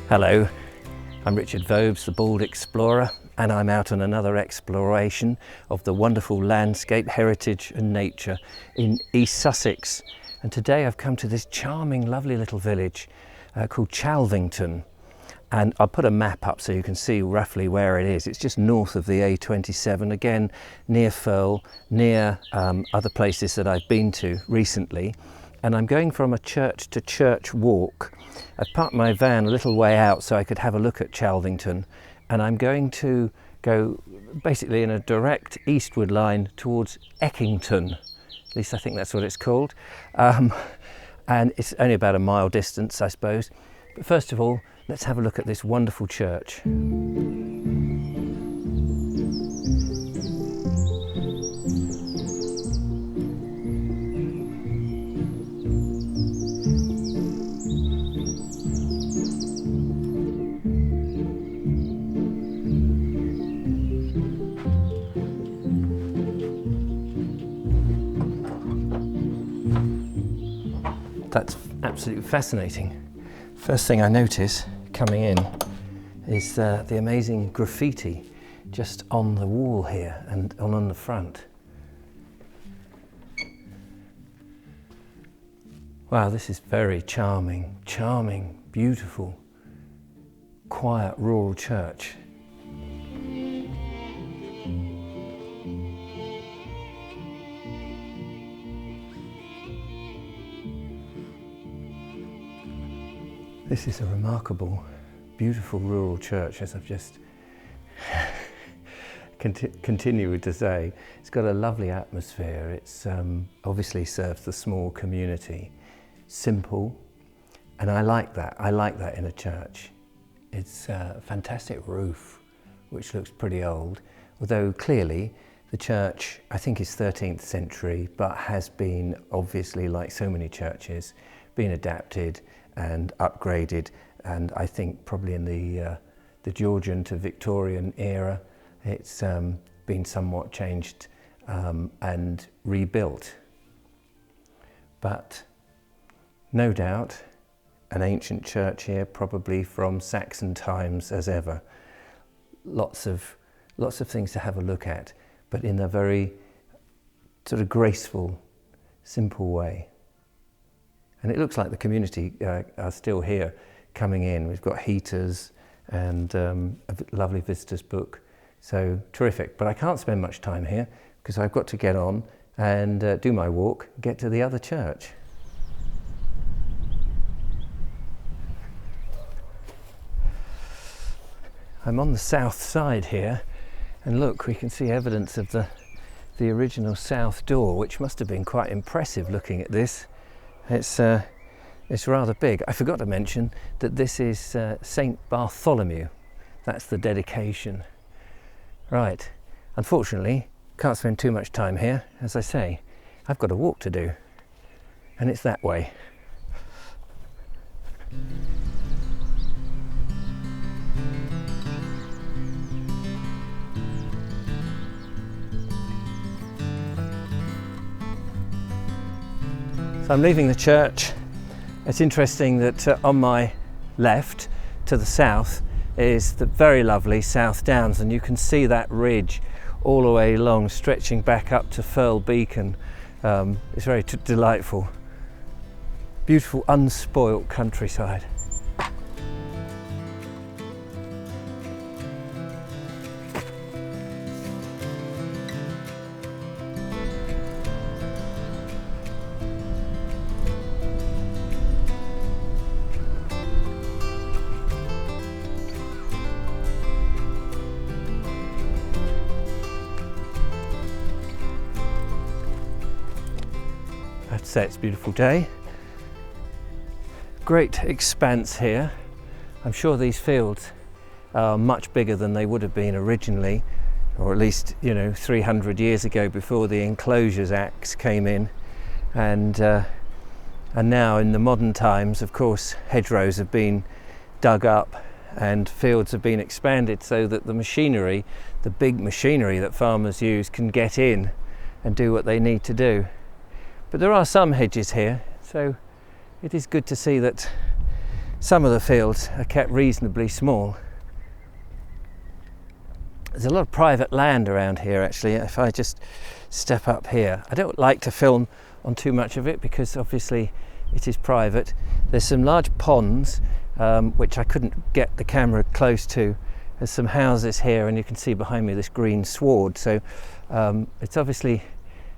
Hello, I'm Richard Vobes, the Bald Explorer, and I'm out on another exploration of the wonderful landscape, heritage and nature in East Sussex. And today I've come to this charming, lovely little village called Chalvington. And I'll put a map up so you can see roughly where it is. It's just north of the A27, again near Firle, near other places that I've been to recently. And I'm going from a church to church walk. I've parked my van a little way out so I could have a look at Chalvington, and I'm going to go basically in a direct eastward line towards Eckington. At least I think that's what it's called. And it's only about a mile distance, I suppose. But first of all, let's have a look at this wonderful church. That's absolutely fascinating. First thing I notice coming in is the amazing graffiti just on the wall here and on the front. Wow, this is very charming, beautiful, quiet rural church. This is a remarkable, beautiful rural church, as I've just continued to say. It's got a lovely atmosphere. It's obviously serves the small community. Simple, and I like that. I like that in a church. It's a fantastic roof, which looks pretty old, although clearly the church, I think, is 13th century, but has been, obviously, like so many churches, been adapted and upgraded, and I think probably in the Georgian to Victorian era, it's been somewhat changed and rebuilt. But no doubt an ancient church here, probably from Saxon times as ever. Lots of things to have a look at, but in a very sort of graceful, simple way. And it looks like the community are still here coming in. We've got heaters and a lovely visitors book. So terrific. But I can't spend much time here because I've got to get on and do my walk, get to the other church. I'm on the south side here, and look, we can see evidence of the original south door, which must have been quite impressive looking at this. It's rather big. I forgot to mention that this is St. Bartholomew. That's the dedication. Right. Unfortunately, can't spend too much time here. As I say, I've got a walk to do, and it's that way. So I'm leaving the church. It's interesting that on my left to the south is the very lovely South Downs, and you can see that ridge all the way along, stretching back up to Firle Beacon. It's very delightful. Beautiful, unspoilt countryside. I have to say it's a beautiful day. Great expanse here. I'm sure these fields are much bigger than they would have been originally, or at least 300 years ago, before the Enclosures Acts came in. And now in the modern times, of course, hedgerows have been dug up and fields have been expanded so that the machinery, the big machinery that farmers use, can get in and do what they need to do. But there are some hedges here, so it is good to see that some of the fields are kept reasonably small. There's a lot of private land around here actually. If I just step up here, I don't like to film on too much of it because obviously it is private. There's some large ponds which I couldn't get the camera close to. There's some houses here and you can see behind me this green sward, so it's obviously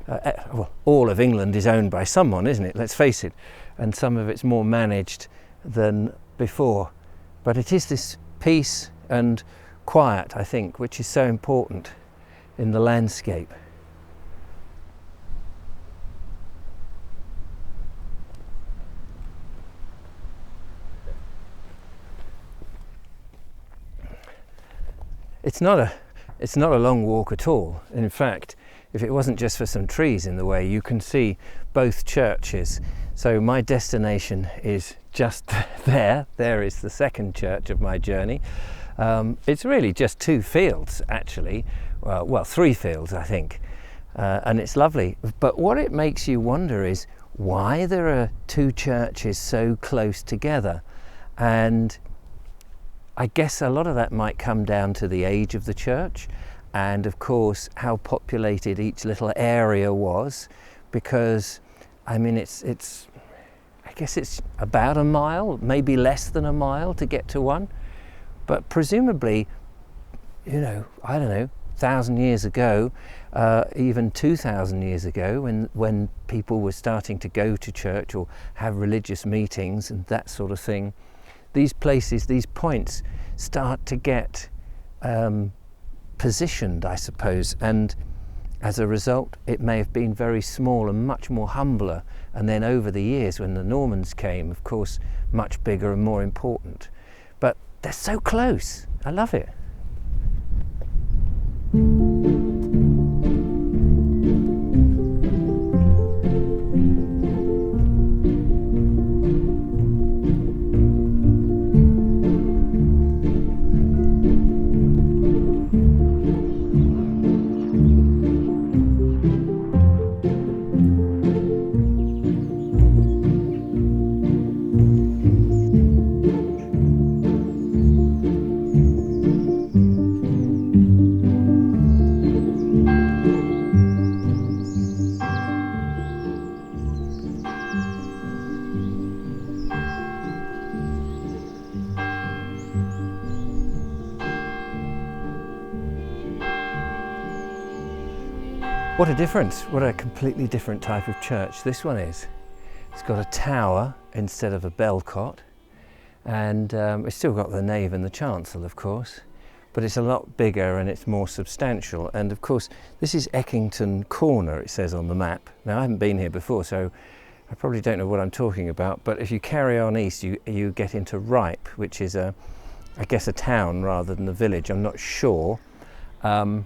well, all of England is owned by someone, isn't it? Let's face it, and some of it's more managed than before, but it is this peace and quiet, I think, which is so important in the landscape. It's not a long walk at all. In fact, if it wasn't just for some trees in the way, you can see both churches. So my destination is just there. There is the second church of my journey. It's really just 2 fields actually, well 3 fields I think, and it's lovely. But what it makes you wonder is why there are 2 churches so close together, and I guess a lot of that might come down to the age of the church and of course how populated each little area was, because I mean it's I guess it's about a mile, maybe less than a mile to get to one. But presumably, you know, I don't know, 1,000 years ago, even 2,000 years ago, when people were starting to go to church or have religious meetings and that sort of thing, these places, these points start to get positioned, I suppose, and as a result it may have been very small and much more humbler, and then over the years when the Normans came, of course, much bigger and more important. But they're so close. I love it. What a difference, what a completely different type of church this one is. It's got a tower instead of a bellcot, and it's still got the nave and the chancel, of course, but it's a lot bigger and it's more substantial. And of course, this is Eckington Corner, it says on the map. Now, I haven't been here before, so I probably don't know what I'm talking about, but if you carry on east, you get into Ripe, which is I guess a town rather than a village, I'm not sure. And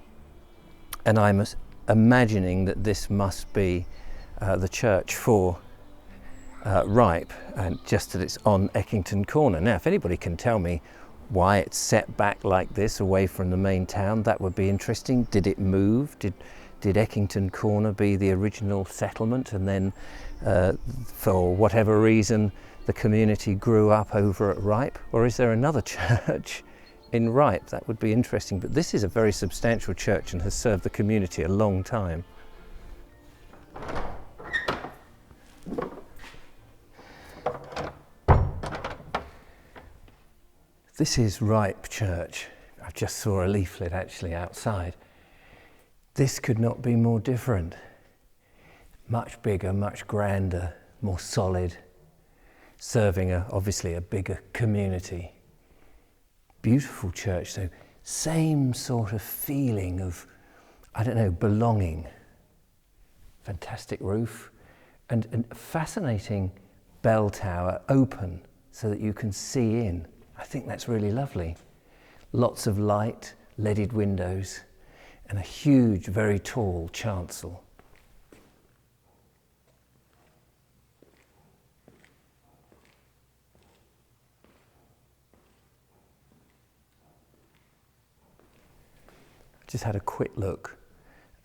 I'm imagining that this must be the church for Ripe, and just that it's on Eckington Corner. Now, if anybody can tell me why it's set back like this away from the main town, that would be interesting. Did it move? Did Eckington Corner be the original settlement, and then for whatever reason the community grew up over at Ripe? Or is there another church in Ripe? That would be interesting, but this is a very substantial church and has served the community a long time. This is Ripe Church. I just saw a leaflet actually outside. This could not be more different. Much bigger, much grander, more solid, serving obviously a bigger community. Beautiful church, so same sort of feeling of, I don't know, belonging. Fantastic roof and a fascinating bell tower, open so that you can see in. I think that's really lovely. Lots of light, leaded windows, and a huge, very tall chancel. Just had a quick look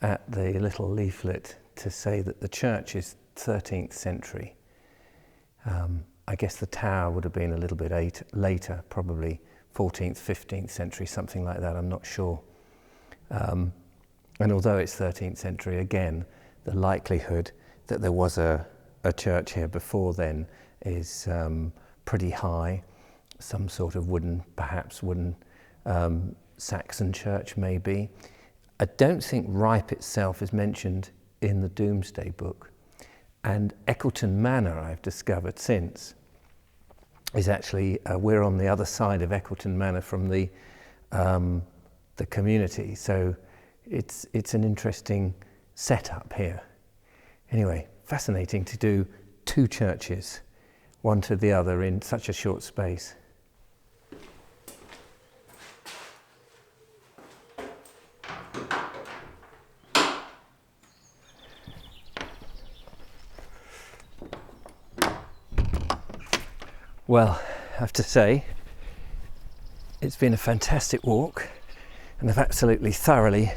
at the little leaflet to say that the church is 13th century. I guess the tower would have been a little bit later, probably 14th, 15th century, something like that, I'm not sure. And although it's 13th century, again, the likelihood that there was a church here before then is pretty high. Some sort of perhaps wooden Saxon church maybe. I don't think Ripe itself is mentioned in the Domesday Book. And Eckington Manor, I've discovered since, is actually, we're on the other side of Eckington Manor from the community, so it's an interesting setup here. Anyway, fascinating to do two churches, one to the other in such a short space. Well, I have to say, it's been a fantastic walk and I've absolutely thoroughly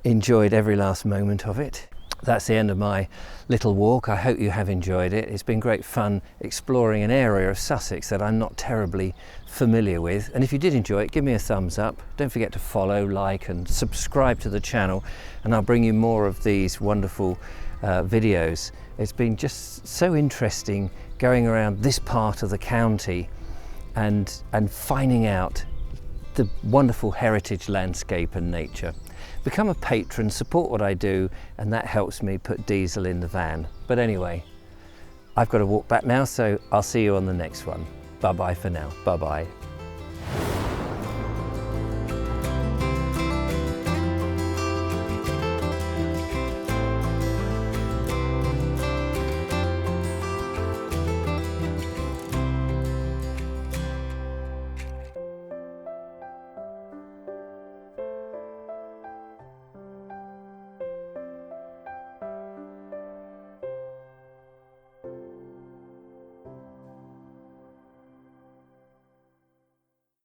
enjoyed every last moment of it. That's the end of my little walk. I hope you have enjoyed it. It's been great fun exploring an area of Sussex that I'm not terribly familiar with. And if you did enjoy it, give me a thumbs up. Don't forget to follow, like and subscribe to the channel, and I'll bring you more of these wonderful videos. It's been just so interesting going around this part of the county and finding out the wonderful heritage landscape and nature. Become a patron, support what I do, and that helps me put diesel in the van. But anyway, I've got to walk back now, so I'll see you on the next one. Bye-bye for now. Bye-bye.